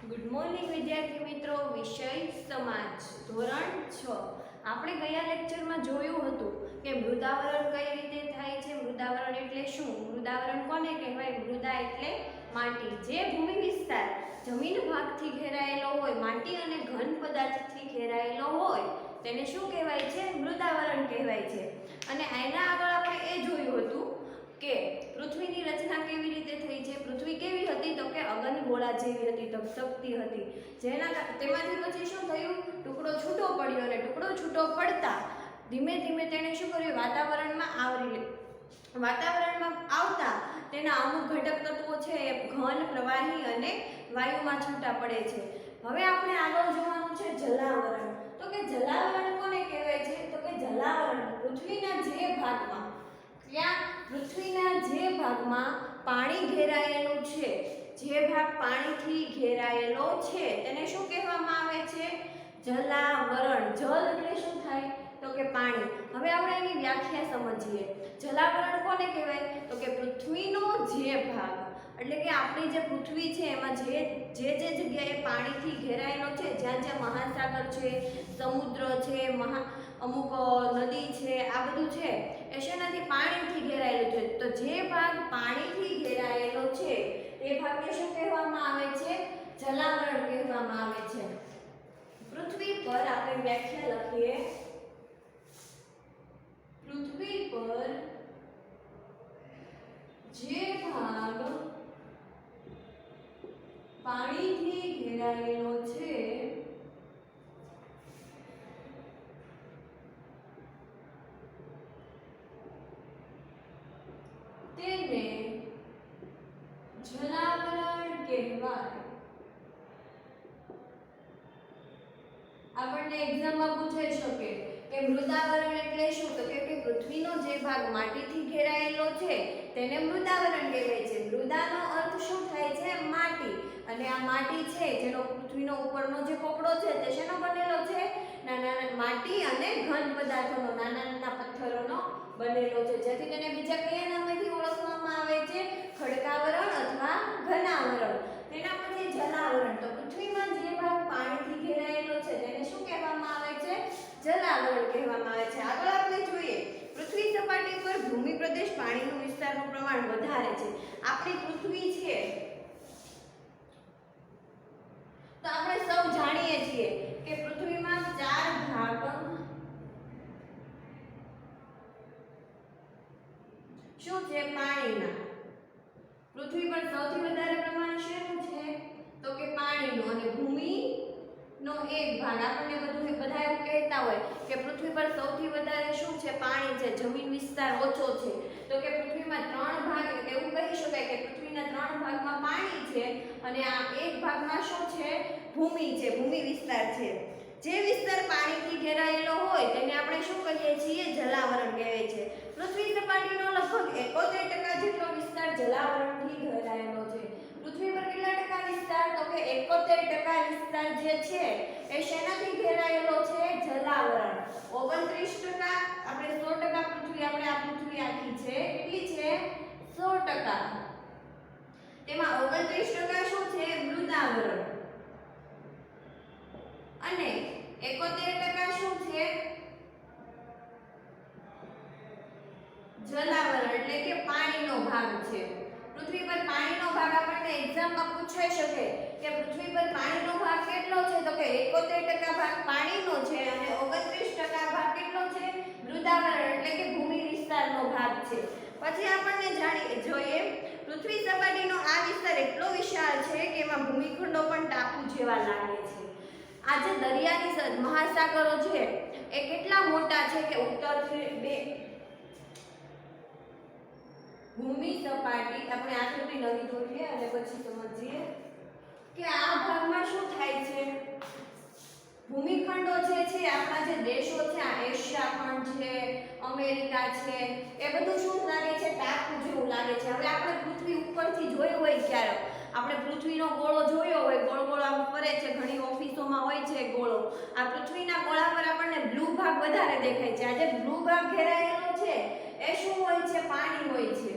Good morning વિદ્યાર્થી મિત્રો, વિષય સમાજ, ધોરણ 6. આપણે ગયા લેક્ચરમાં જોયું હતું કે મૃદાવરણ કઈ રીતે થાય છે. મૃદાવરણ એટલે શું? મૃદાવરણ કોને કહેવાય? મૃદા એટલે માટી. જે ભૂમિ વિસ્તાર જમીન ભાગથી ઘેરાયેલો હોય, માટી અને ઘન પદાર્થથી ઘેરાયેલો હોય, તેને શું કહેવાય છે? મૃદાવરણ કહેવાય છે. અને એના આગળ આપણે એ જોયું હતું કે પૃથ્વીની રચના કેવી રીતે થઈ છે. પૃથ્વી કેવી હતી? તો કે અગન ગોળા જેવી હતી, ધબધબતી હતી. તેમાંથી પછી શું થયું? ટુકડો છૂટો પડ્યો અને ટુકડો છૂટો પડતા ધીમે ધીમે તેણે શું કર્યું? વાતાવરણમાં આવતા તેના અમુક ઘટક તત્વો છે એ ઘન, પ્રવાહી અને વાયુમાં છૂટા પડે છે. હવે આપણે આગળ જોવાનું છે જલાવરણ. તો કે જલાવરણ કોને કહેવાય છે? તો કે જલાવરણ પૃથ્વીના જે ભાગમાં પાણી ઘેરાયેલું છે, જે ભાગ પાણીથી ઘેરાયેલો છે, તેને શું કહેવામાં આવે છે? જલાવરણ. જલ એટલે શું થાય? તો કે પાણી. હવે આપણે એની વ્યાખ્યા સમજીએ. જલાવરણ કોને કહેવાય? તો કે પૃથ્વીનો જે ભાગ, એટલે કે આપણી જે પૃથ્વી છે એમાં જે જગ્યાએ પાણીથી ઘેરાયેલો છે, જ્યાં જ્યાં મહાસાગર છે, સમુદ્ર છે, અમુક નદી છે, આ બધું છે એ શેનાથી? પાણીથી ઘેરાયેલું છે. તો જે ભાગ પાણીથી ઘેરાયેલો છે તે ભાગને શું કહેવામાં આવે છે? જલાવરણ કહેવામાં આવે છે. પૃથ્વી પર આપણે વ્યાખ્યા લખીએ. પૃથ્વી પર જે ભાગ પાણીથી ઘેરાયેલો છે તેને જલાવરણ કહેવાય. આપણને એક્ઝામમાં પૂછાઈ શકે કે મૃદાવરણ એટલે શું? તો કે પૃથ્વીનો જે ભાગ માટીથી ઘેરાયેલો છે તેને મૃદાવરણ કહેવાય છે. મૃદાનો અર્થ શું થાય છે? માટી. અને આ માટી છે જેનો પૃથ્વીનો ઉપરનો જે પોપડો છે તે શેનો બનેલો છે? નાના માટી અને ઘન પદાર્થોનો, નાના નાના પથ્થરોનો બનેલો છે, જેથી તેને બીજા કયા નામથી ઓળખવામાં આવે છે? ખડકાવરણ અથવા ઘનાવરણ. તેના પછી જલાવરણ. તો પૃથ્વીમાં જે ભાગ પાણીથી ઘેરાયેલો છે તેને શું કહેવામાં આવે છે? જલાવરણ કહેવામાં આવે છે. આગળ આપણે જોઈએ, પૃથ્વી સપાટી પર ભૂમિ પ્રદેશ પાણીનું વિસ્તારનું પ્રમાણ વધારે છે. આપણી પૃથ્વી છે તો આપણે સૌ જાણીએ છીએ કે પૃથ્વીમાં 4 ભાગ શું છે? પાણીના. પૃથ્વી પર સૌથી વધારે પ્રમાણ શેનું છે? તો કે પાણીનું. અને ભૂમિનો એક ભાગ, આપણને બધા એવું કહેતા હોય કે પૃથ્વી પર સૌથી વધારે શું છે? પાણી છે, જમીન વિસ્તાર ઓછો છે. તો કે પૃથ્વીમાં 3 ભાગ, એવું કહી શકાય કે પૃથ્વીના 3 ભાગમાં પાણી છે અને આ એક ભાગમાં શું છે? ભૂમિ છે, ભૂમિ વિસ્તાર છે. જે વિસ્તાર પાણીથી ઘેરાયેલો હોય તેને આપણે શું કહીએ છીએ? જલાવરણ કહેવાય છે. પૃથ્વી સપાટીનો લગભગ 71% જેટલો વિસ્તાર જલાવરણથી ઘેરાયેલો છે. પૃથ્વી પર કેટલા ટકા વિસ્તાર? તો કે 71% વિસ્તાર જે છે એ શેનાથી ઘેરાયેલો છે? જલાવરણ. 29% આપણે 100% પૃથ્વી, આપણે આ પૃથ્વી આખી છે કેટલી છે? 100%. તેમાં 29% શું છે? મૃદાવરણ. અને 71% શું છે? જલાવરણ, એટલે કે પાણીનો ભાગ છે. પૃથ્વી પર પાણીનો ભાગ આપણને એક્ઝામમાં પૂછાઈ શકે કે પૃથ્વી પર પાણીનો ભાગ કેટલો છે? તો કે 71% ભાગ પાણીનો છે અને 29% ભાગ કેટલો છે? મૃદાવરણ, એટલે કે ભૂમિ વિસ્તારનો ભાગ છે. પછી આપણને જોઈએ, પૃથ્વી સપાટીનો આ વિસ્તાર એટલો વિશાળ છે કે એમાં ભૂમિખંડો પણ ટાપુ જેવા લાગે છે. આ જે દરિયાની મહાસાગરો છે એ કેટલા મોટા છે કે ઉત્તરથી ભૂમિ સપાટી, આપણે આકૃતિ નવી દોરીએ અને પછી સમજીએ કે આ ભાગમાં શું થાય છે? ભૂમિખંડો જે છે, આપણા જે દેશો છે, આ એશિયા ખંડ છે, અમેરિકા છે, એ બધું શું લાગે છે? ટાપુ જેવું લાગે છે. હવે આપણે પૃથ્વી ઉપરથી જોઈ હોય, ક્યારે આપણે પૃથ્વીનો ગોળો જોયો હોય, ગોળ ગોળ આમ ફરે છે, ઘણી ઓફિસોમાં હોય છે ગોળો. આ પૃથ્વીના ગોળા પર આપણને બ્લુ ભાગ વધારે દેખાય છે. આ જે બ્લુ ભાગ ઘેરાયેલો છે એ શું હોય છે? પાણી હોય છે.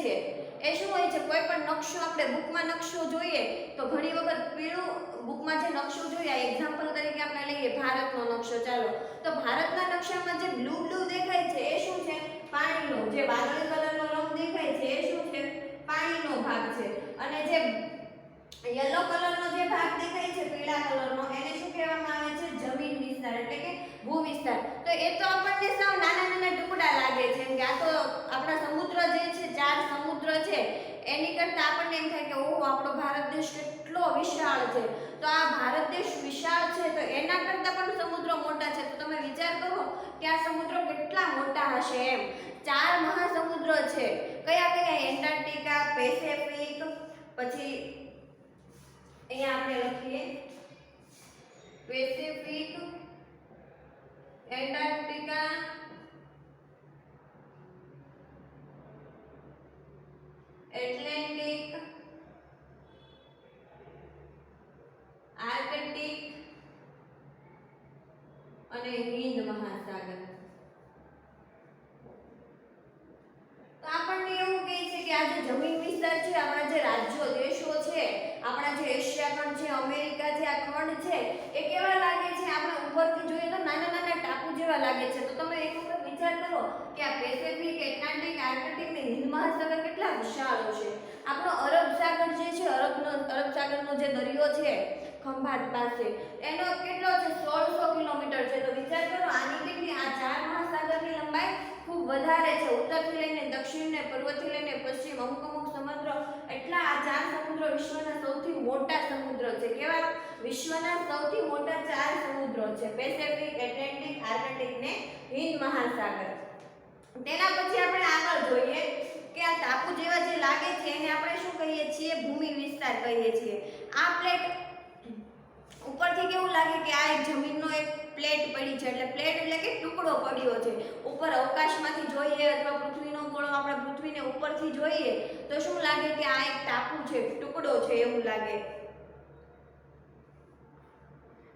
છે એ શું હોય છે? કોઈ પણ નકશો આપણે બુકમાં નકશો જોઈએ તો ઘણી વખત પીળું બુકમાં જે નકશો જોઈએ, એક્ઝામ્પલ તરીકે આપણે લઈએ ભારતનો નકશો, ચાલો તો ભારતના નકશામાં જે બ્લુ બ્લુ દેખાય છે એ શું છે? પાણીનો. જે વાદળી કલરનો રંગ દેખાય છે એ શું છે? પાણીનો ભાગ છે. અને જે યલો કલરનો જે ભાગ દેખાય છે પીળા કલરનો, એને શું કહેવામાં આવે છે? જમીન વિસ્તાર એટલે કે ભૂ વિસ્તાર. તો એ તો આપણને સાવ નાના નાના ટુકડા લાગે છે કે આ તો આપણા સમુદ્ર જે છે, 4 સમુદ્ર છે, એની કરતા આપણને એમ થાય કે ઓહો આપણો ભારત દેશ કેટલો વિશાળ છે. તો આ ભારત દેશ વિશાળ છે તો એના કરતા પણ સમુદ્ર મોટા છે. તો તમે વિચાર કરો કે આ સમુદ્ર કેટલા મોટા હશે એમ. 4 મહાસમુદ્ર છે. કયા કયા? એન્ટાર્કટિકા, પેસિફિક, પછી અહીંયા આપણે લખીએ પેસિફિક, એન્ટાર્કટિકા, એટલાન્ટિક, આર્કટિક અને હિંદ મહાસાગર. તો આપણને એવું કહે છે કે આ જે જમીન વિસ્તાર છે, આપણા જે રાજ્યો દેશો છે, આપણા જે એશિયા ખંડ છે, અમેરિકા છે, આ ખંડ છે એ કેવા લાગે છે? આપણે ઉપરથી જોઈએ તો નાના નાના ટાપુ જેવા લાગે છે. તો તમે એક વખત વિચાર કરો કે આ પેસિફિક, એટલાન્ટિક, આર્કટિક ને હિંદ મહાસાગર કેટલા વિશાળ હશે. આપણો અરબ સાગર જે છે, અરબ સાગરનો જે દરિયો છે ખંભાત પાસે, એનો કેટલો છે? 1600 કિલોમીટર છે. તો વિચાર કરો આની કેટલી, આ 4 મહાસાગરની લંબાઈ ખૂબ વધારે છે. ઉત્તરથી લઈને દક્ષિણ ને પૂર્વથી લઈને પશ્ચિમ, અમુક સમુદ્ર, એટલા આ 4 સમુદ્ર વિશ્વના સૌથી મોટા સમુદ્ર છે. કેવા? વિશ્વના સૌથી મોટા 4 સમુદ્રો છે, પેસિફિક, એટલાન્ટિક, આર્કટિક ને હિંદ મહાસાગર. તેના પછી આપણે આગળ જોઈએ કે આ ટાપુ જેવા જે લાગે છે એને આપણે શું કહીએ છીએ? ભૂમિ વિસ્તાર કહીએ છીએ. આ પ્લેટ ઉપરથી કેવું લાગે કે આ એક જમીનનો એક પ્લેટ પડી છે, એટલે પ્લેટ એટલે કે ટુકડો પડ્યો છે. ઉપર અવકાશમાંથી જોઈએ અથવા પૃથ્વીનો ગોળો આપણે પૃથ્વીને ઉપરથી જોઈએ તો શું લાગે કે આ એક ટાપુ છે, ટુકડો છે એવું લાગે.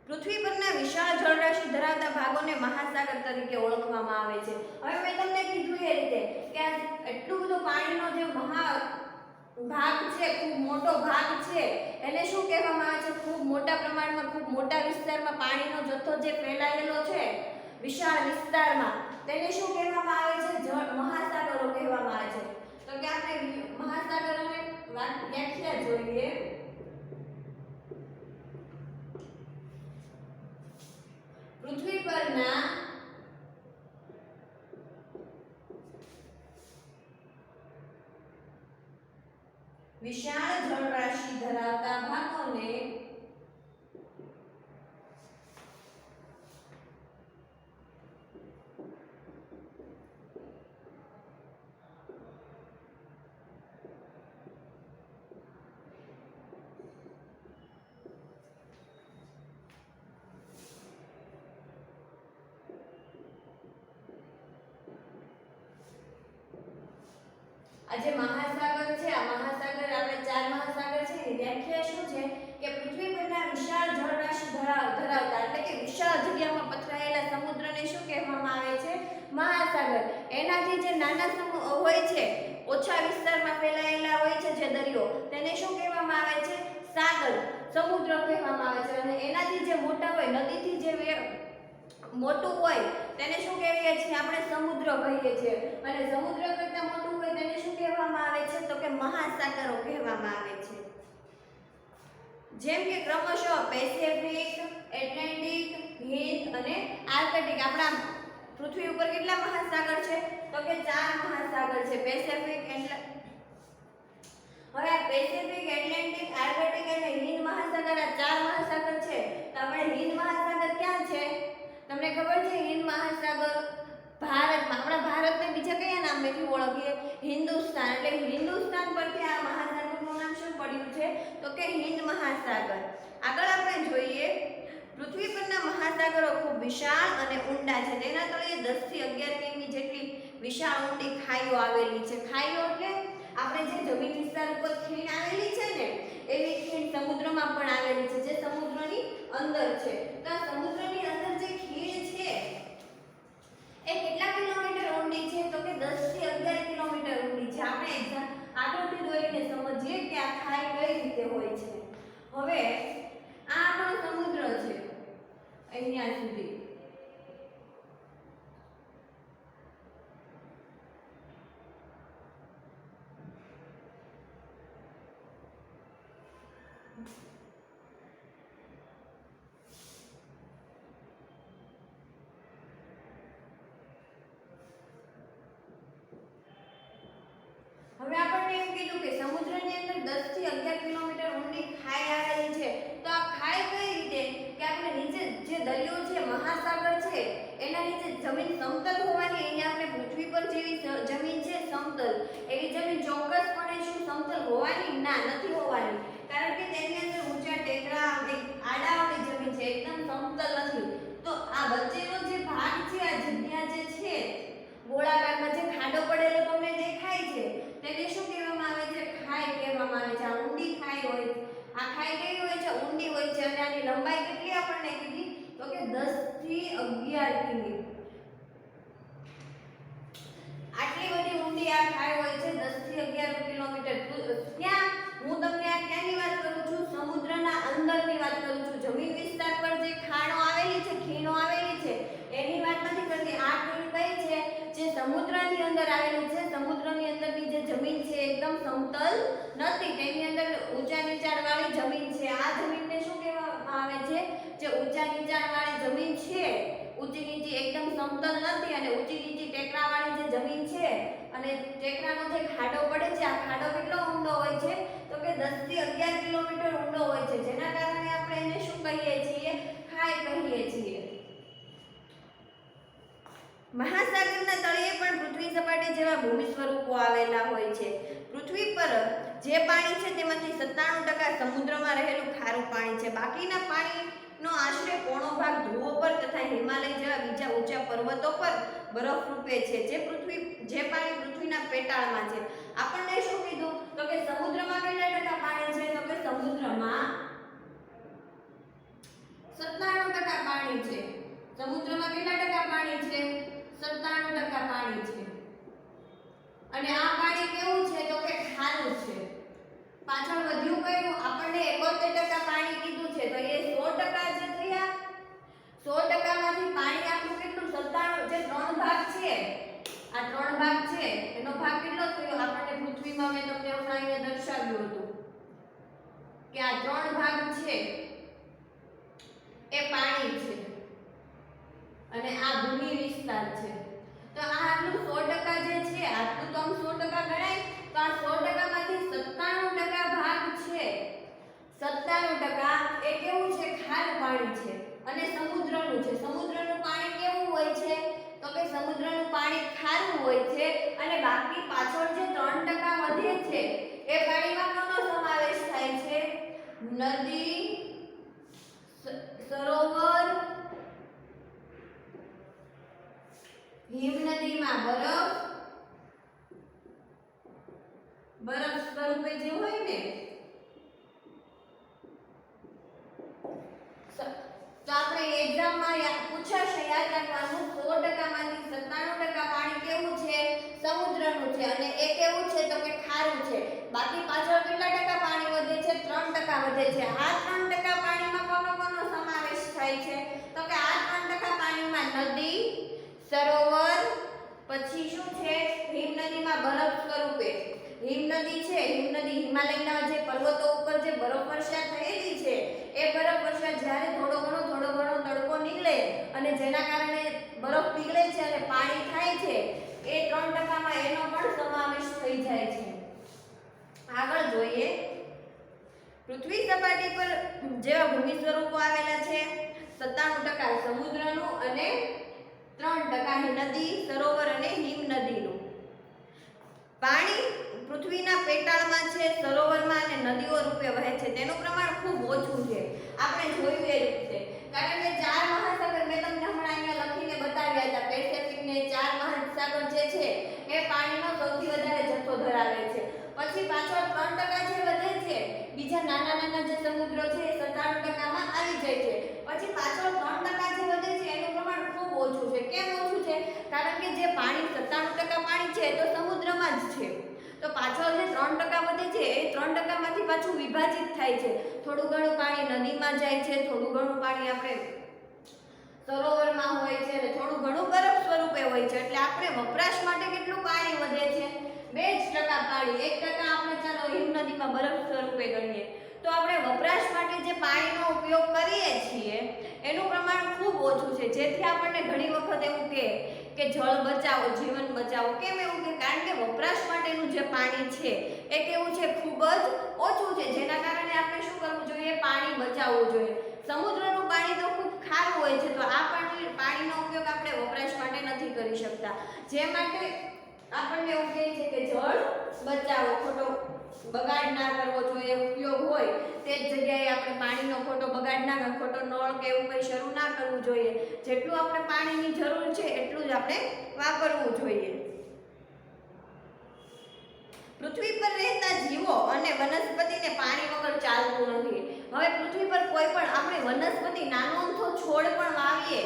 પૃથ્વી પરના વિશાળ જળરાશિ ધરાવતા ભાગોને મહાસાગર તરીકે ઓળખવામાં આવે છે. હવે મેં તમને કીધું એ રીતે કે આ એટલું બધું પાણીનો જે ભાગ છે, ખૂબ મોટો ભાગ છે, એને શું કહેવામાં આવે છે? ખૂબ મોટા પ્રમાણમાં, ખૂબ મોટા વિસ્તારમાં પાણીનો જથ્થો જે ફેલાયેલો છે વિશાળ વિસ્તારમાં, તેને શું કહેવામાં આવે છે? મહાસાગરો કહેવામાં આવે છે. તો કે આપણે મહાસાગરોની વ્યાખ્યા જોઈએ. પૃથ્વી પરના વિશાળ જળરાશિ ધરાવતા ભાગોને આ જે મહાસાગર છે, આ મહાસાગર આપણે 4 મહાસાગર છે એની વ્યાખ્યા શું છે કે પૃથ્વી પરના વિશાળ જળરાશિ ધરાવતા એટલે કે વિશાળ જગ્યામાં પથરાયેલા સમુદ્રને શું કહેવામાં આવે છે? મહાસાગર. એનાથી જે નાના હોય છે, ઓછા વિસ્તારમાં ફેલાયેલા હોય છે જે દરિયો, તેને શું કહેવામાં આવે છે? સાગર, સમુદ્ર કહેવામાં આવે છે. અને એનાથી જે મોટા હોય, નદીથી જે મોટું હોય તેને શું કહીએ છીએ? આપણે સમુદ્ર કહીએ છીએ. અને સમુદ્ર કરતા મોટું હોય તેને શું કહેવામાં આવે છે? તો કે મહાસાગરો કહેવામાં આવે છે. જેમ કે ક્રમશઃ પેસિફિક, એટલાન્ટિક, હિંદ અને આર્કટિક. આપણા પૃથ્વી ઉપર કેટલા મહાસાગર છે? તો કે 4 મહાસાગર છે, પેસિફિક, હવે આ પેસિફિક, એટલાન્ટિક, આર્કટિક અને હિંદ મહાસાગર, આ 4 મહાસાગર છે. તો આપણે હિંદ મહાસાગર ક્યાં છે? તમને ખબર છે? હિંદ મહાસાગર ભારતમાં, આપણા ભારતને બીજા કયા નામથી ઓળખીએ? હિન્દુસ્તાન. એટલે હિન્દુસ્તાન પરથી આ મહાસાગરનું નામ શું પડ્યું છે? તો કે હિંદ મહાસાગર. આગળ આપણે જોઈએ પૃથ્વી પરના મહાસાગરો ખૂબ વિશાળ અને ઊંડા છે. તેના તળિયે 10 થી 11 કિમી જેટલી વિશાળ ઊંડી ખાઈઓ આવેલી છે. ખાઈઓ એટલે આપણે જે જમીન વિસ્તાર ઉપર ખીણ આવેલી છે ને, એવી ખીણ સમુદ્રમાં પણ આવેલી છે, જે સમુદ્રની અંદર છે. તો આ સમુદ્રની અંદર જે ખીણ છે એ કેટલા કિલોમીટર ઊંડી છે? તો કે 10 થી 11 કિલોમીટર ઊંડી છે. આપણે આપણને એમ કીધું કે સમુદ્રની અંદર 10 થી 11 કિલોમીટર ઊંડી ખાઈ આવેલી છે. તો આ ખાઈ કઈ રીતે કે આપણે નીચે જે દરિયો છે, મહાસાગર છે, એના નીચે જમીન સમતલ હોવાની, અહીંયા આપણે પૃથ્વી પર જેવી જમીન છે સમતલ, એવી જમીન ચોક્કસપણે શું સમતલ હોવાની? ના, નથી હોવાની. કારણ કે તેની અંદર ઊંચા ટેકરા, આડાઅવળી જમીન છે, એકદમ સમતલ નથી. તો આ વચ્ચેનો જે ભાગ છે, આ જગ્યા જે છે ગોળાકારમાં જે ખાડો પડેલો તમને દેખાય છે, તેને શું કહેવામાં આવે છે? ખાઈ કહેવામાં આવે છે. આ ઊંડી ખાઈ હોય. આ ખાઈ કેવી હોય છે? ઊંડી હોય છે. અને આની લંબાઈ કેટલી આપણને કીધી? તો કે 10 થી 11 કિમી. આટલી બધી ઊંડી આ ખાઈ હોય છે, 10 થી 11 કિલોમીટર. ક્યાં? હું તમને આ ક્યાંની વાત કરું છું? સમુદ્રના અંદરની વાત કરું છું. જમીન વિસ્તાર પર જે ખાણો આવેલી છે, ખીણો આવેલી છે, એની વાત નથી કરતી. આ ખીણ કઈ છે? જે સમુદ્રની અંદર આવેલું છે. સમુદ્રની અંદરની જે જમીન છે એકદમ સમતલ નથી, તેની અંદર ઊંચા નીચાણવાળી જમીન છે. આ જમીનને શું કહેવામાં આવે છે? જે ઊંચા નીચાણવાળી જમીન છે, ઊંચી નીચી એકદમ સમતલ નથી અને ઊંચી નીચી ટેકરાવાળી જે જમીન છે અને ટેકરાનો જે ખાડો પડે છે, આ ખાડો કેટલો ઊંડો હોય છે? તો કે 10 થી 11 કિલોમીટર ઊંડો હોય છે, જેના કારણે આપણે એને શું કહીએ છીએ? ખાઈ કહીએ છીએ. મહાસાગરના તળિયે પણ પૃથ્વી સપાટી જેવા ભૂમિ સ્વરૂપો આવેલા હોય છે. પૃથ્વી પર જે પાણી છે તેમાંથી 97% સમુદ્રમાં રહેલું ખારું પાણી છે. બાકીના પાણીનો આશરે પોણો ભાગ ધ્રુવો પર તથા હિમાલય જેવા બીજા ઊંચા પર્વતો પર બરફ રૂપે છે. જે પાણી પૃથ્વીના પેટાળમાં છે. આપણને શું કીધું? તો કે સમુદ્રમાં કેટલા ટકા પાણી છે? તો કે સમુદ્રમાં 97% પાણી છે. સમુદ્રમાં કેટલા ટકા પાણી છે? 97% પાણી છે. અને આ પાણી કેવું છે? તો કે ખારું છે. પાછળ વધ્યું કયું? આપણને 71% પાણી કીધું છે, તો એ 100% જે થયા. 100% માંથી પાણી આપણું કેટલું? 97. જે 3 ભાગ છે, આ 3 ભાગ છે, એનો ભાગ કેટલો થયો? આપણને પૃથ્વીમાં મેં તમને હમણાં અહીંયા દર્શાવ્યું હતું કે આ 3 ભાગ છે એ પાણી છે અને આ ભૂમિ વિસ્તાર છે. તો આ આટલું 100% જે છે, આટલું તો આમ 100% ગણાય. તો આ 100% માંથી 97% ભાગ છે, 97% એ કેવું છે? ખારું પાણી છે અને સમુદ્રનું છે. સમુદ્રનું પાણી કેવું હોય છે? તો કે સમુદ્રનું પાણી ખારું હોય છે અને બાકી પાછળ જે 3% વધે છે એ પાણીમાં કોનો સમાવેશ થાય છે? નદી, સરોવર, હિમનદીમાં બરફ સ્વરૂપે જે હોય ને, તો આપણે એક્ઝામમાં પૂછાશે, યાદ રાખવાનું. 100% માંથી 97% પાણી કેવું છે? સમુદ્રનું છે અને એ કેવું છે? તો કે ખારું છે. બાકી પાછળ કેટલા ટકા પાણી વધે છે? 3% વધે છે. આ 3% પાણીમાં કોનો સમાવેશ થાય છે? તો કે આ 3% પાણીમાં નદી, સરોવર, પછી શું છે? હિમનદીમાં બરફ સ્વરૂપે. હિમનદી છે, હિમનદી હિમાલયના જે પર્વતો ઉપર જે બરફ વર્ષા થયેલી છે, એ બરફ વર્ષા જ્યારે થોડો ઘણો તડકો નીકળે અને જેના કારણે બરફ પીગળે છે અને પાણી થાય છે, એ 3% માં એનો પણ સમાવેશ થઈ જાય છે. આગળ જોઈએ. પૃથ્વી સપાટી પર જેવા ભૂમિ સ્વરૂપો આવેલા છે, 97% સમુદ્રનું અને 3% નદી, સરોવર અને હિમનદીનું. પાણી પૃથ્વીના પેટાળમાં છે, સરોવરમાં અને નદીઓ રૂપે વહે છે. તેનું પ્રમાણ ખૂબ ઓછું છે. આપણે જોયું એ રીતે. કારણ કે 4 મહાસાગર મેં તમને હમણાં અહીંયા લખીને બતાવ્યા હતા. પેસિફિક ને 4 મહાસાગર જે છે એ પાણીનો સૌથી વધારે જથ્થો ધરાવે છે. પછી પાછળ 3% જે વધે છે, બીજા નાના જે સમુદ્રો છે એ 97% માં આવી જાય છે. પછી પાછળ 3% જે વધે છે એનું પ્રમાણ ખૂબ ઓછું છે. કેમ ઓછું છે? કારણ કે જે પાણી 97% પાણી છે તો સમુદ્રમાં જ છે. તો પાછળ જે 3% વધે છે એ 3% માંથી પાછું વિભાજિત થાય છે. થોડું ઘણું પાણી નદીમાં જાય છે, થોડું ઘણું પાણી આપણે સરોવરમાં હોય છે અને થોડું ઘણું બરફ સ્વરૂપે હોય છે. એટલે આપણે વપરાશ માટે કેટલું પાણી વધે છે? 2% પાણી. 1% આપણે ચાલો હિમનદીમાં બરફ સ્વરૂપે ગણીએ. તો આપણે વપરાશ માટે જે પાણીનો ઉપયોગ કરીએ છીએ એનું પ્રમાણ ખૂબ ઓછું છે. જેથી આપણને ઘણી વખત એવું કહે કે જળ બચાવો જીવન બચાવો. કેમ એવું કે કારણ કે વપરાશ માટેનું જે પાણી છે એ કેવું છે ખૂબ જ ઓછું છે, જેના કારણે આપણે શું કરવું જોઈએ, પાણી બચાવવું જોઈએ. સમુદ્રનું પાણી તો ખૂબ ખારું હોય છે, તો આ પાણીનો ઉપયોગ આપણે વપરાશ માટે નથી કરી શકતા, જે માટે આપણને એવું કહે છે કે જળ બચાવો, ખોટો બગાડ ના કરવો જોઈએ. ઉપયોગ હોય તે જ જગ્યાએ આપણે પાણીનો ખોટો બગાડ ના કરવો, ખોટો નળ કે એવું કંઈ શરૂ ના કરવું જોઈએ. જેટલું આપણે પાણીની જરૂર છે એટલું જ આપણે વાપરવું જોઈએ. પૃથ્વી પર રહેતા જીવો અને વનસ્પતિને પાણી વગર ચાલતું નથી. હવે પૃથ્વી પર કોઈ પણ આપણે વનસ્પતિ નાનો અમથો છોડ પણ વાવીએ,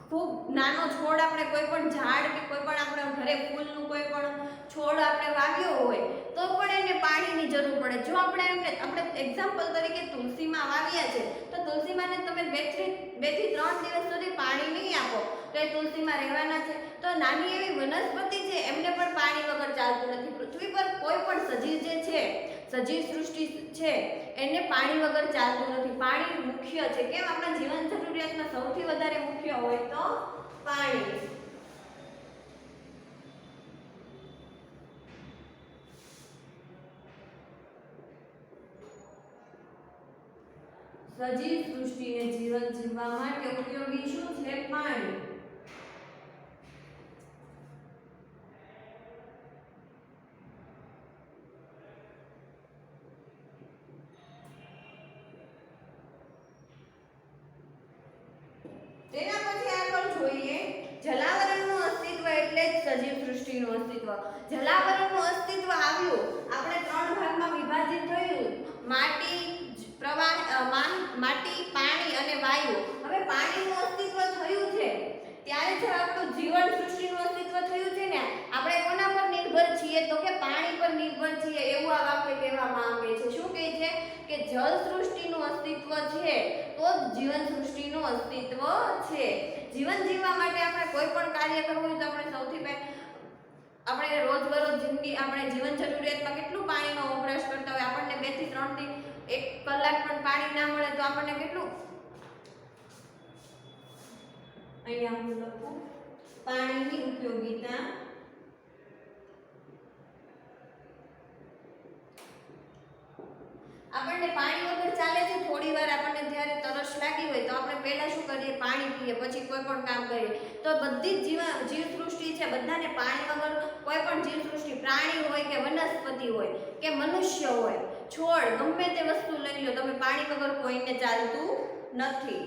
ખૂબ નાનો છોડ આપણે કોઈ પણ ઝાડ કે કોઈ પણ આપણે ઘરે ફૂલનું કોઈ પણ છોડ આપણે વાવ્યો હોય તો પણ એને પાણીની જરૂર પડે. જો આપણે એક્ઝામ્પલ તરીકે તુલસીમાં વાવ્યા છે તો તુલસીમાંને તમે 2 થી 3 દિવસ સુધી પાણી નહીં આપો તો એ તુલસીમાં રહેવાના છે. તો નાની એવી વનસ્પતિ છે એમને પણ પાણી વગર ચાલતું નથી. પૃથ્વી પર કોઈ પણ સજીવ જે છે, સજીવ સૃષ્ટિ છે એને પાણી વગર ચાલતું નથી. પાણી મુખ્ય છે. કેમ? આપણા જીવન જરૂરિયાતમાં સૌથી વધારે મુખ્ય હોય તો પાણી. સજીવ સૃષ્ટિને જીવન જીવવા માટે ઉપયોગી શું છે? પાણી. તેના પછી આગળ જોઈએ જલાવરણનું અસ્તિત્વ એટલે જ સજીવ સૃષ્ટિનું અસ્તિત્વ. જલાવરણનું અસ્તિત્વ આવ્યું, આપણે 3 ભાગમાં વિભાજિત થયું: માટી, માટી, પાણી અને વાયુ. હવે પાણીનું અસ્તિત્વ થયું છે ત્યારે જો આપણું જીવન સૃષ્ટિનું અસ્તિત્વ થયું છે ને, આપણે કોના પર નિર્ભર છીએ તો કે પાણી પર નિર્ભર છીએ, એવું આ વાક્ય કહેવામાં આવે છે. શું કહે છે કે જળ સૃષ્ટિનું અસ્તિત્વ છે તો જ જીવન સૃષ્ટિનું અસ્તિત્વ છે. જીવન જીવવા માટે આપણે કોઈ પણ કાર્ય કરવું હોય તો આપણે સૌથી પહેલા આપણે રોજબરોજ જિંદગી આપણે જીવન જરૂરિયાતમાં કેટલું પાણીનો વપરાશ કરતા હોય. આપણને 2 થી 3 થી 1 કલાક પણ પાણી ના મળે તો આપણને કેટલું, અહીંયા હું લખું પાણીની ઉપયોગિતા. આપણને પાણી વગર ચાલે છે. થોડી વાર આપણને જ્યારે તરસ લાગી હોય તો આપણે પહેલા શું કરીએ? પાણી પીએ, પછી કોઈ પણ કામ કરીએ. તો બધી જ જીવસૃષ્ટિ છે બધાને પાણી વગર, કોઈ પણ જીવસૃષ્ટિ પ્રાણી હોય કે વનસ્પતિ હોય કે મનુષ્ય હોય, છોડ, ગમે તે વસ્તુ લઈ લો તમે, પાણી વગર કોઈને ચાલતું નથી.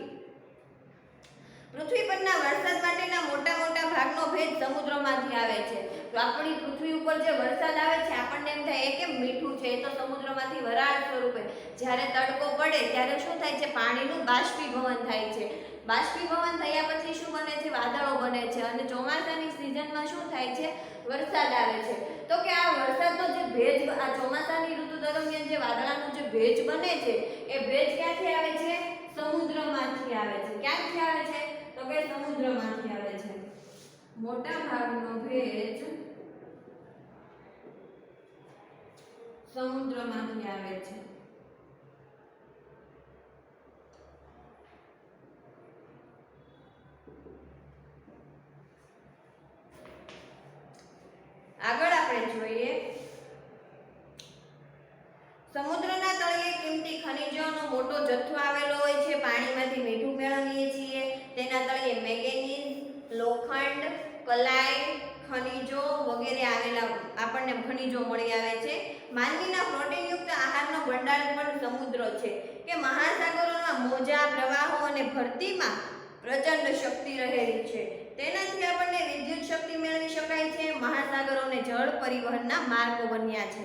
પૃથ્વી પરના વરસાદ માટેના મોટા મોટા ભાગનો ભેજ સમુદ્રમાંથી આવે છે. તો આપણી પૃથ્વી ઉપર જે વરસાદ આવે છે આપણને એમ થાય એ કેમ મીઠું છે, એ તો સમુદ્રમાંથી વરાળ સ્વરૂપે જ્યારે તડકો પડે ત્યારે શું થાય છે? પાણીનું બાષ્પીભવન થાય છે. બાષ્પીભવન થયા પછી શું બને છે? વાદળો બને છે અને ચોમાસાની સિઝનમાં શું થાય છે? વરસાદ આવે છે. તો કે આ વરસાદનો જે ભેજ, આ ચોમાસાની ઋતુ દરમિયાન જે વાદળાનો જે ભેજ બને છે એ ભેજ ક્યાંથી આવે છે? સમુદ્રમાંથી આવે છે. ક્યાંથી આવે છે? તો કે સમુદ્રમાંથી આવે છે. મોટા ભાગનો ભેજ સમુદ્રમાંથી આવે છે. આગળ આપણે જોઈએ સમુદ્રના તળિયે કિંમતી ખનિજોનો મોટો જથ્થો આવેલો હોય છે. પાણીમાંથી મીઠું મેળવીએ છીએ. તેના તળિયે મેંગેનીઝ, લોખંડ, કલાઈ, ખનિજો વગેરે આવેલા આપણને ખનિજો મળી આવે છે. માનવીના પ્રોટીનયુક્ત આહારનો ભંડાર પણ સમુદ્ર છે કે મહાસાગરોના મોજા, પ્રવાહો અને ભરતીમાં પ્રચંડ શક્તિ રહેલી છે. તેનાથી આપણને વિદ્યુત શક્તિ મેળવી શકાય છે. મહાસાગરોને જળ પરિવહનના માર્ગો બન્યા છે.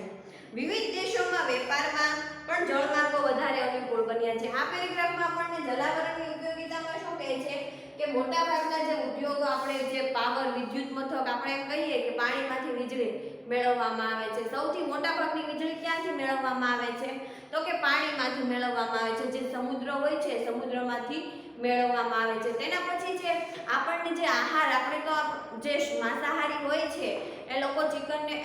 વિવિધ દેશોમાં વેપારમાં પણ જળમાર્ગો વધારે અનુકૂળ બન્યા છે. આ પેરેગ્રાફમાં આપણને જલાવરણની ઉપયોગિતામાં શું કહે છે કે મોટા ભાગના જે ઉદ્યોગો, આપણે જે પાવર, વિદ્યુત મથક, આપણે એમ કહીએ કે પાણીમાંથી વીજળી મેળવવામાં આવે છે. સૌથી મોટા ભાગની વીજળી ક્યાંથી મેળવવામાં આવે છે? તો કે પાણીમાંથી મેળવવામાં આવે છે. જે સમુદ્ર હોય છે સમુદ્રમાંથી મેળવવામાં આવે છે. તેના પછી છે આપણને જે આહાર, આપણે તો જે માંસાહારી હોય છે એ લોકો ચિકન ને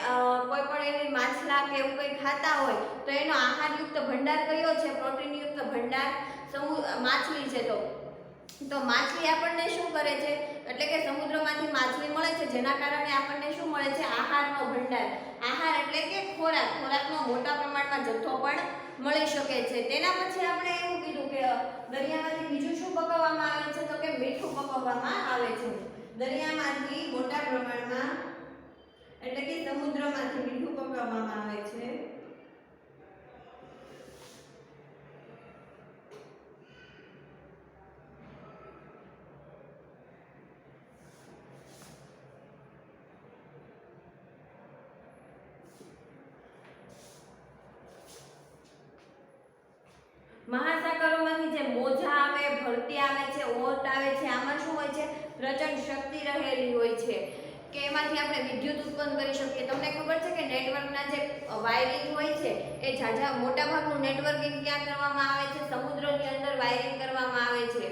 કોઈ પણ એવી માછલા કે એવું કંઈ ખાતા હોય તો એનો આહારયુક્ત ભંડાર કયો છે? પ્રોટીનયુક્ત ભંડાર માછલી છે. તો તો માછલી આપણને શું કરે છે, એટલે કે સમુદ્રમાંથી માછલી મળે છે, જેના કારણે આપણને શું મળે છે, આહારનો ભંડાર. આહાર એટલે કે ખોરાક, ખોરાકનો મોટા પ્રમાણમાં જથ્થો પણ મળી શકે છે. તેના પછી આપણે એવું કીધું કે દરિયામાંથી બીજું શું પકવવામાં આવે છે, તો કે મીઠું પકવવામાં આવે છે. દરિયામાંથી મોટા પ્રમાણમાં એટલે કે સમુદ્રમાંથી મીઠું પકવવામાં આવે છે. મહાસાગરોમાંથી જે મોજા આવે, ભરતી આવે છે, ઓટ આવે છે, આમાં શું હોય છે, પ્રચંડ શક્તિ રહેલી હોય છે કે એમાંથી આપણે વિદ્યુત ઉત્પન્ન કરી શકીએ. તમને ખબર છે કે નેટવર્કના જે વાયરિંગ હોય છે એ ઝાઝા મોટા ભાગનું નેટવર્કિંગ ક્યાં કરવામાં આવે છે, સમુદ્રની અંદર વાયરિંગ કરવામાં આવે છે.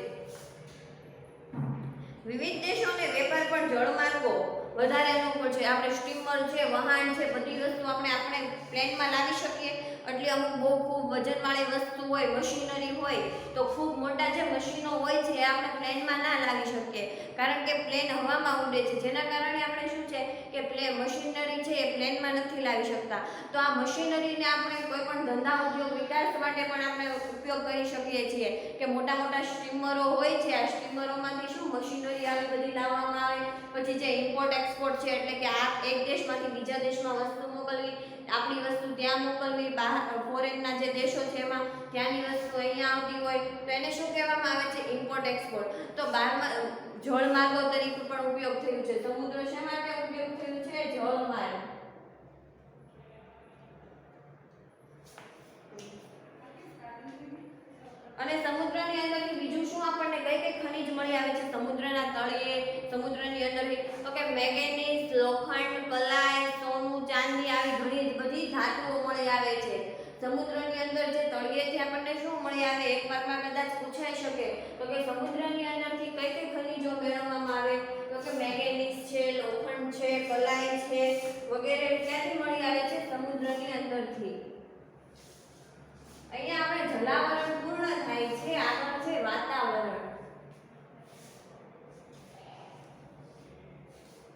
વિવિધ દેશોને વેપાર પણ જળમાર્ગો વધારે અનુકૂળ છે. આપણે સ્ટીમર છે, વહાણ છે, બધી વસ્તુ આપણે પ્લેનમાં લાવી શકીએ. એટલે અમુક બહુ ખૂબ વજનવાળી વસ્તુ હોય, મશીનરી હોય, તો ખૂબ મોટા જે મશીનો હોય છે એ આપણે પ્લેનમાં ના લાવી શકીએ, કારણ કે પ્લેન હવામાં ઉડે છે, જેના કારણે આપણે શું છે કે મશીનરી છે એ પ્લેનમાં નથી લાવી શકતા. તો આ મશીનરીને આપણે કોઈ પણ ધંધા ઉદ્યોગ વિકાસ માટે પણ આપણે ઉપયોગ કરી શકીએ છીએ કે મોટા મોટા સ્ટીમરો હોય છે, આ સ્ટીમરોમાંથી શું મશીનરી આવી બધી લાવવામાં આવે. પછી જે ઇમ્પોર્ટ એક્સપોર્ટ છે, એટલે કે આ એક દેશમાંથી બીજા દેશમાં વસ્તુ મોકલવી, આપણી વસ્તુ ત્યાં મોકલવી, બહાર ફોરેનના જે દેશો છે એમાં ત્યાંની વસ્તુ અહીંયા આવતી હોય, તો એને શું કહેવામાં આવે છે, ઇમ્પોર્ટ એક્સપોર્ટ. તો બહારમાં જળમાર્ગો તરીકે પણ ઉપયોગ થયું છે. સમુદ્ર શા માટે ઉપયોગ થયું છે, જળમાર્ગ. અને સમુદ્રની અંદરથી બીજું શું આપણને કઈ કઈ ખનિજ મળી આવે છે સમુદ્રના તળિયે, સમુદ્રની અંદરથી, તો કે મેંગેનીઝ, લોખંડ, કલાય, સોનું, ચાંદી આવી ઘણી બધી ધાતુઓ મળી આવે છે. સમુદ્રની અંદર જે તળિયેથી આપણને શું મળી આવે, એક વારમાં કદાચ પૂછાઈ શકે તો કે સમુદ્રની અંદરથી કઈ કઈ ખનિજો મેળવવામાં આવે, તો કે મેંગેનીઝ છે, લોખંડ છે, કલાય છે વગેરે ક્યાંથી મળી આવે છે, સમુદ્રની અંદરથી. અહીંયા આપણે જલાવરણ પૂર્ણ થાય છે, આગળ છે વાતાવરણ.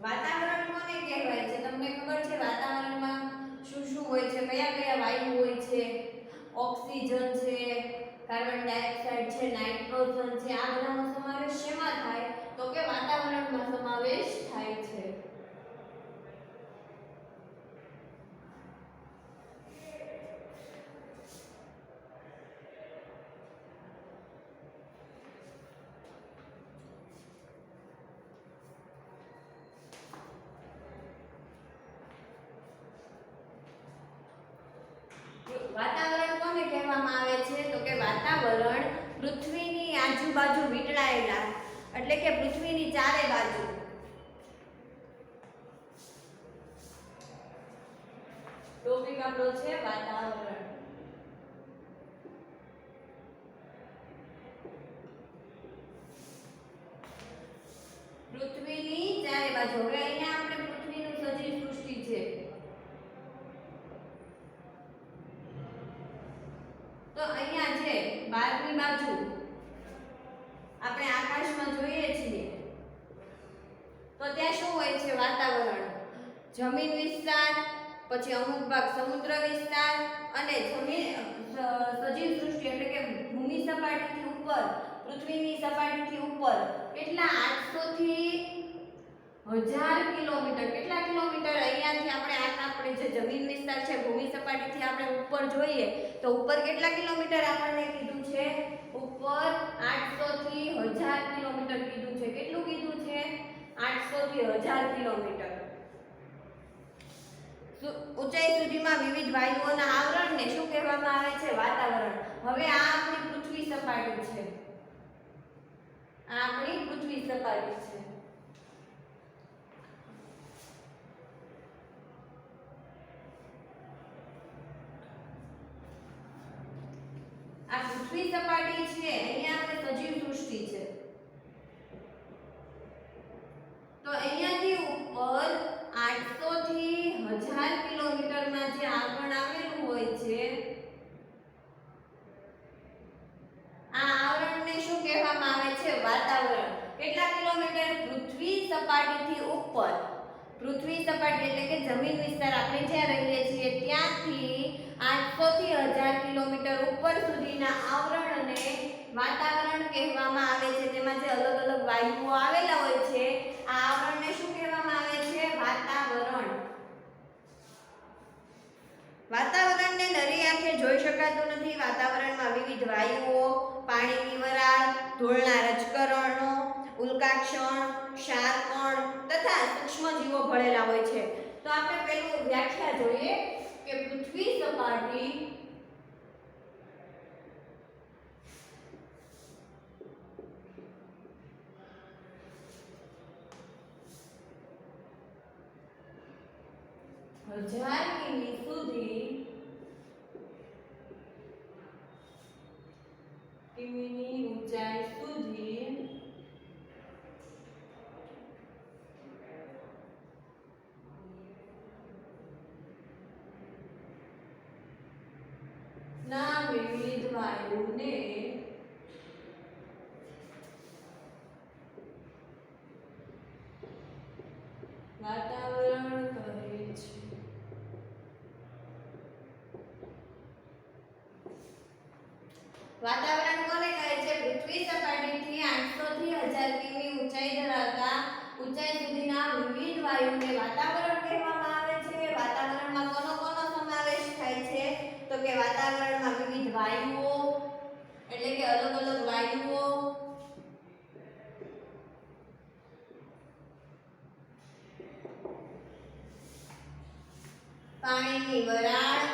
વાતાવરણ કોને કહેવાય છે, તમને ખબર છે વાતાવરણમાં શું શું હોય છે, કયા કયા વાયુ હોય છે, ઓક્સિજન છે, કાર્બન ડાયોક્સાઇડ છે, નાઇટ્રોજન છે, આ બધાનો સમાવેશ શેમાં થાય, તો કે વાતાવરણમાં સમાવેશ થાય છે. વાતાવરણ કોને કહેવામાં આવે છે, તો કે વાતાવરણ પૃથ્વીની આજુબાજુ વીંટળાયેલા, એટલે કે પૃથ્વીની ચારે બાજુ ટોપિક આપણો છે વાતાવરણ. પૃથ્વીની ચારે બાજુ. હવે અહીંયા આપણે પૃથ્વીનું સજીવ સૃષ્ટિ છે, તો અહીંયા છે બહારની બાજુ આપણે આકાશમાં જોઈએ છીએ, તો ત્યાં શું હોય છે, વાતાવરણ, જમીન વિસ્તાર, પછી અમુક ભાગ સમુદ્ર વિસ્તાર અને સજીવ સૃષ્ટિ એટલે કે ભૂમિ સપાટીથી ઉપર, પૃથ્વીની સપાટીથી ઉપર કેટલા 800 થી 1000 કિલોમીટર. કેટલા કિલોમીટર અહીંયાથી આપણે જે જમીન વિસ્તાર છે, ભૂમિ સપાટીથી આપણે ઉપર જોઈએ તો ઉપર કેટલા કિલોમીટર આપણને કીધું છે, ઉપર 800 થી 1000 કિલોમીટર કીધું છે. કેટલું કીધું છે, 800 થી 1000 કિલોમીટર. ઊંચાઈ સુધીમાં વિવિધ વાયુઓના આવરણને શું કહેવામાં આવે છે, વાતાવરણ. હવે આ આપણી પૃથ્વી સપાટી છે, આ આપણી પૃથ્વી સપાટી છે. આ પૃથ્વી સપાટી છે, અહીંયા આપણે સજીવ સૃષ્ટિ છે, તો અહીંયાથી ઉપર 800 થી 1000 કિલોમીટરમાં જે આવરણ આવેલું હોય છે, આ આવરણને શું કહેવામાં આવે છે, સપાટીથી ઉપર, પૃથ્વી સપાટી એટલે કે જમીન વિસ્તાર આપણે જ્યાં રહીએ છીએ ત્યાંથી 800 થી 1000 કિલોમીટર ઉપર સુધીના આવરણને વાતાવરણ કહેવામાં આવે છે. તેમાં જે અલગ અલગ વાયુઓ આવેલા હોય છે આ આવરણને શું કહેવામાં આવે છે? વાતાવરણ. વાતાવરણને નરી આંખે જોઈ શકાતું નથી. વાતાવરણમાં વિવિધ વાયુઓ, પાણીની વરાળ, ધૂળના રજકણો, ઉલ્કાક્ષણ, ક્ષારકણ તથા સૂક્ષ્મજીવો ભળેલા હોય છે. તો આપણે પહેલું વ્યાખ્યા જોઈએ કે પૃથ્વી સપાટી હજાર કિમી સુધી કિમીની ઊંચાઈ સુધી ના વિવિધ વાયુને વાતાવરણ કહે છે. વાતાવરણ કોને કહે છે? પૃથ્વી સપાટીથી 800 થી 1000 કિમી ઊંચાઈ ધરાવતા ઊંચાઈ સુધીના વિવિધ વાયુને વાતાવરણ કહેવામાં આવે છે. વાતાવરણમાં કોનો સમાવેશ થાય છે? તો કે વાતાવરણમાં વિવિધ વાયુઓ એટલે કે અલગ અલગ વાયુઓ, પાણીની વરાળ,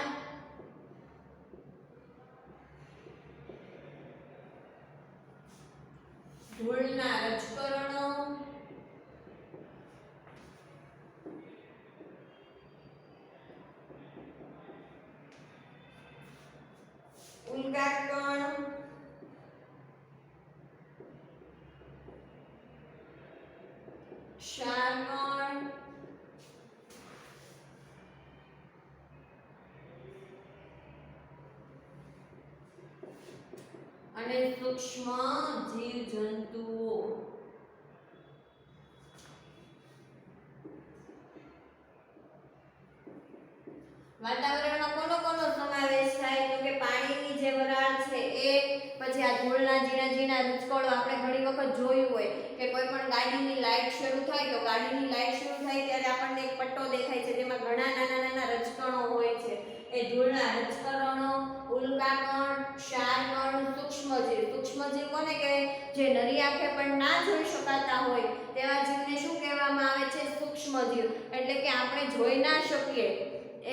ધૂળના રજકણો, ઉલ્કાકણ, ક્ષારકણ અને સૂક્ષ્મ જીવજંતુઓ. વાતાવરણમાં કોનો સમાવેશ થાય? તો કે પાણીની જે વરાળ છે એ, પછી આ ધૂળના ઝીણા રજકણો. આપણે ઘણી વખત જોયું હોય કે કોઈ પણ ગાડીની લાઇટ શરૂ થાય તો ગાડીની લાઇટ શરૂ થાય ત્યારે આપણને એક પટ્ટો દેખાય છે જેમાં ઘણા નાના રજકણો હોય છે. એ ધૂળના રજકણો, ઉલ્કાકણ, ક્ષારકણ, સૂક્ષ્મજીવ કોને કહેવાય? જે નરી આંખે પણ ના જોઈ શકાતા હોય તેવા જીવને શું કહેવામાં આવે છે? સૂક્ષ્મજીવ. એટલે કે આપણે જોઈ ના શકીએ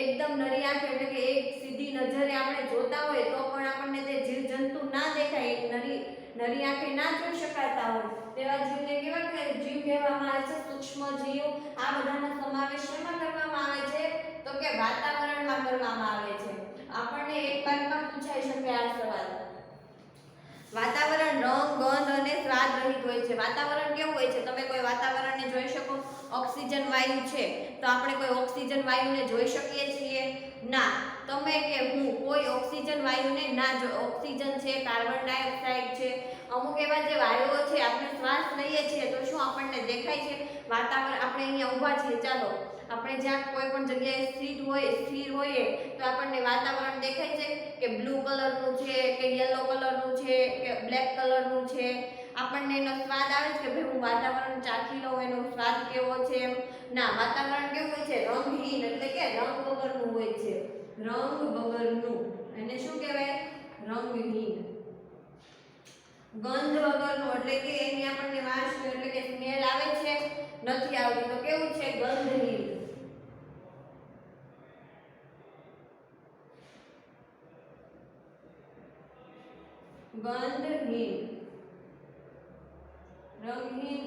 એકદમ નરી આંખે, એટલે કે એક સીધી નજરે આપણે જોતા હોય તો પણ આપણને તે જીવજંતુ ના દેખાય, નરી આંખે ના જોઈ શકાતા હોય તેવા જીવને કેવા જીવ કહેવામાં આવે છે? સૂક્ષ્મજીવ. આ બધાનો સમાવેશ શેમાં કરવામાં આવે છે? તો કે વાતાવરણમાં કરવામાં આવે છે. આપણને એક પાઠમાં પૂછાઈ શકે આ સવાલ. વાતાવરણ રંગ, ગંધ અને સ્વાદ રહિત હોય છે. વાતાવરણ કેવું હોય છે? તમે કોઈ વાતાવરણને જોઈ શકો? ઓક્સિજન વાયુ છે તો આપણે કોઈ ઓક્સિજન વાયુને જોઈ શકીએ છીએ? ના. તમે કે હું કોઈ ઓક્સિજન વાયુને ના ઓક્સિજન છે, કાર્બન ડાયોક્સાઇડ છે, અમુક એવા જે વાયુઓ છે આપણે શ્વાસ લઈએ છીએ તો શું આપણને દેખાય છે? વાતાવરણ આપણે અહીંયા ઊભા છીએ, ચાલો આપણે જ્યાં કોઈ પણ જગ્યાએ સ્થિર હોઈએ તો આપણને વાતાવરણ દેખાય છે કે બ્લુ કલરનું છે કે યલો કલરનું છે કે બ્લેક કલરનું છે? આપણને એનો સ્વાદ આવે છે કે ભાઈ હું વાતાવરણ ચાખી લઉં એનો સ્વાદ કેવો છે? ના. વાતાવરણ કેવું હોય છે? રંગહીન, એટલે કે રંગ વગરનું હોય છે. રંગ વગરનું. એને શું કહેવાય? રંગહીન. ગંધ વગરનું, એટલે કે એની આપણને વાસ એટલે કે સ્મેલ આવે છે? નથી આવતી. તો કેવું છે? ગંધહીન. ગંધહીન,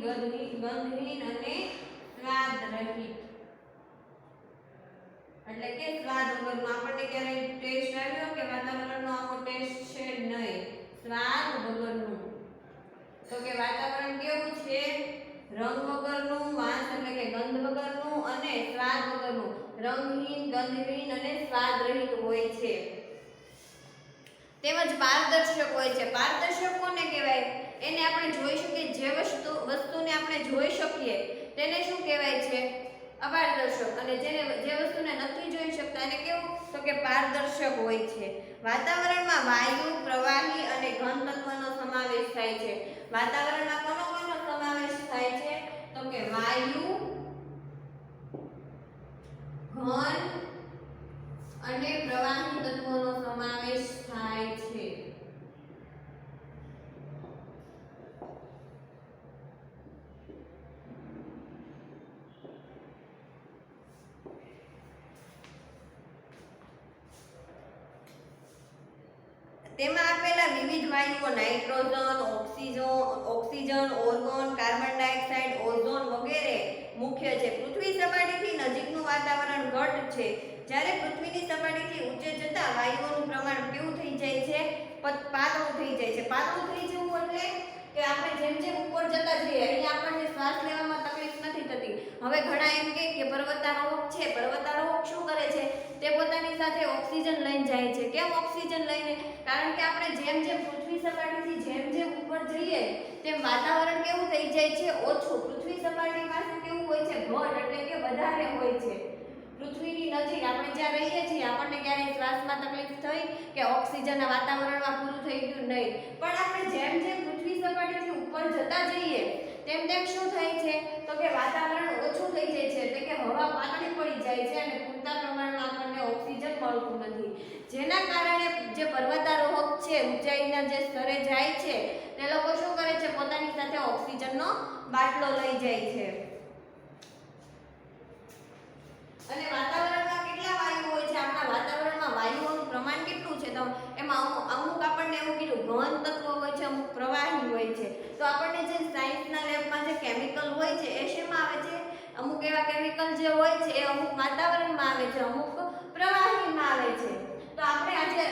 રંગહીન, ગંધહીન અને સ્વાદ રહિત. એટલે કે સ્વાદ વગરનું. આપણને ક્યારે ટેસ્ટ આવ્યો કે વાતાવરણનો આવો ટેસ્ટ છે? નહીં. સ્વાદ વગરનું. તો કે વાતાવરણ કેવું છે? રંગ વગરનું, વાસ એટલે કે ગંધ વગરનું અને સ્વાદ વગરનું. રંગહીન, ગંધહીન અને સ્વાદ રહિત હોય છે. તેમજ પારદર્શક હોય છે. પારદર્શક કોને કહેવાય? એને આપણે જોઈ શકીએ, જે વસ્તુને આપણે જોઈ શકીએ તેને શું કહેવાય છે? અપારદર્શક. અને જે વસ્તુને નથી જોઈ શકતા એને કેવું? તો કે પારદર્શક હોય છે. વાતાવરણમાં વાયુ, પ્રવાહી અને ઘન તત્વનો સમાવેશ થાય છે. વાતાવરણમાં કોનો સમાવેશ થાય છે? તો કે વાયુ, ઘન અને પ્રવાહી તત્વોનો સમાવેશ થાય છે. તેમાં આપેલા વિવિધ વાયુઓ nitrogen, oxygen, argon, carbon dioxide, ozone વગેરે મુખ્ય છે. પૃથ્વી સપાટીથી નજીકનું વાતાવરણ ઘટ છે. જ્યારે પૃથ્વીની સપાટીથી ઊંચે જતા વાયુઓનું પ્રમાણ કેવું થઈ જાય છે? પાતળું થઈ જાય છે. પાતળું થઈ જવું એટલે કે આપણે જેમ જેમ ઉપર જતા જઈએ અહીંયા આપણને શ્વાસ લેવામાં તકલીફ નથી થતી. હવે ઘણા એમ કે પર્વતારોહક છે, પર્વતારોહક શું કરે છે? તે પોતાની સાથે ઓક્સિજન લઈને જાય છે. કેમ ઓક્સિજન લઈને? કારણ કે આપણે જેમ જેમ પૃથ્વી સપાટીથી જેમ જેમ ઉપર જઈએ તેમ વાતાવરણ કેવું થઈ જાય છે? ઓછું. પૃથ્વી સપાટી પાસે કેવું હોય છે? ઘટ એટલે કે વધારે હોય છે. પૃથ્વીની નજીક આપણે જ્યાં રહીએ છીએ આપણને ક્યારેય શ્વાસમાં તકલીફ થઈ કે ઓક્સિજન વાતાવરણમાં પૂરું થઈ ગયું? નહીં. પણ આપણે જેમ જેમ પૃથ્વી સપાટીથી ઉપર જતા જઈએ તેમ તેમ શું થાય છે? તો કે વાતાવરણ ઓછું થઈ જાય છે. એટલે કે હવા પાતળી પડી જાય છે અને પૂરતા પ્રમાણમાં આપણને ઓક્સિજન મળતું નથી. જેના કારણે જે પર્વતારોહક છે, ઊંચાઈના જે સ્તરે જાય છે તે લોકો શું કરે છે? પોતાની સાથે ઓક્સિજનનો બાટલો લઈ જાય છે. અને વાતાવરણમાં કેટલા વાયુ હોય છે? આપણા વાતાવરણમાં વાયુઓનું પ્રમાણ કેટલું છે? તો એમાં અમુક આપણને એવું કીધું ઘન તત્વ હોય છે, અમુક પ્રવાહી હોય છે. તો આપણને જે સાયન્સના લેબમાં જે કેમિકલ હોય છે એ શેમાં આવે છે? અમુક એવા કેમિકલ જે હોય છે એ અમુક વાતાવરણમાં આવે છે, અમુક પ્રવાહીમાં આવે છે. તો આપણે આજે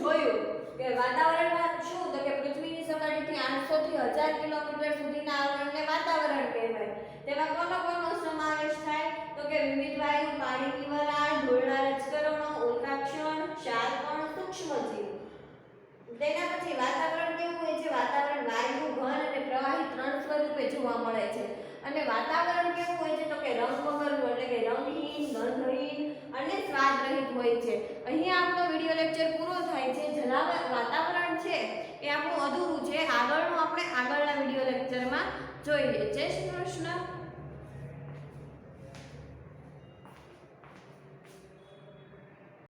જોયું કે વાતાવરણમાં શું? તો કે પૃથ્વીની સપાટીથી 800 થી 1000 કિલોમીટર સુધીના આવરણને વાતાવરણ કહેવાય. તેમાં કોનો સમાવેશ થાય? તો કે વિવિધ વાયુ, પાણીની વરાળ, ધૂળના રજકણો, ઉલ્કાક્ષણ, ક્ષારકણ, સૂક્ષ્મજીવ. તેના પછી વાતાવરણ કેવું હોય છે? વાતાવરણ વાયુ, ઘન અને પ્રવાહી 3 સ્વરૂપે જોવા મળે છે. અને વાતાવરણ કેવું હોય છે? તો કે રંગ વગરનું એટલે કે રંગહીન, ગંધહીન અને સ્વાદરહિત હોય છે. અહીંયા આપણો વિડિયો લેક્ચર પૂરો થાય છે. વાતાવરણ છે એ આપણું અધૂરું છે. આગળનું આપણે આગળના વિડિયો લેક્ચરમાં જોઈએ. જય શ્રી કૃષ્ણ.